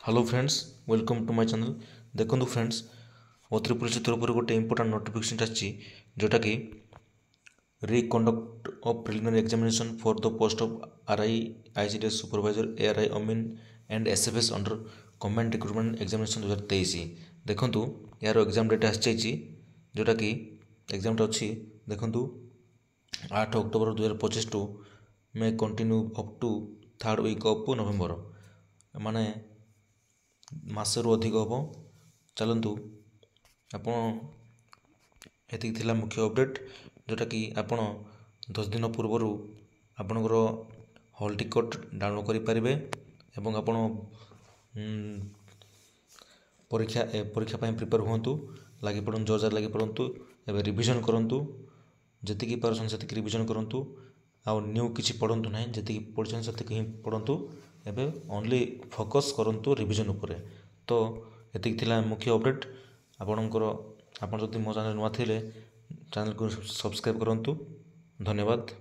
Hello friends, welcome to my channel. देखो friends, अति police तरफ गोटे इंपोर्टाट नोटिफिकेशन आसी जोटा कि reconduct of preliminary examination for the post of RI ICDS supervisor ARI अमीन and SFS under common recruitment examination 2023। देखो यार एग्जाम डेट आसी जोटा कि एग्जाम अच्छी देखो 8 October 2025 to may continue up to 3rd week of November माने मासरू अधिक हम। चलतु आपण एति थिला मुख्य अपडेट जोटा कि आपण 10 दिन पूर्वर आपणकर हॉल टिकट डाउनलोड करें एवं आपण परीक्षा परीक्षा प्रिपेयर हुंतु लगी पड़ू जोर लगी पड़ू एवं रिविजन करूँ जी पार्सन से रिविजन करूँ आउ न्यू किसी पढ़ु ना जी पढ़ी से पढ़ु एवं ओनली फोकस करूँ रिविजन उपरे। तो ये थिला मुख्य अपडेट आपणकर आप जदि मो चैनल नुआ थे चैनल को सब्सक्राइब करूँ। धन्यवाद।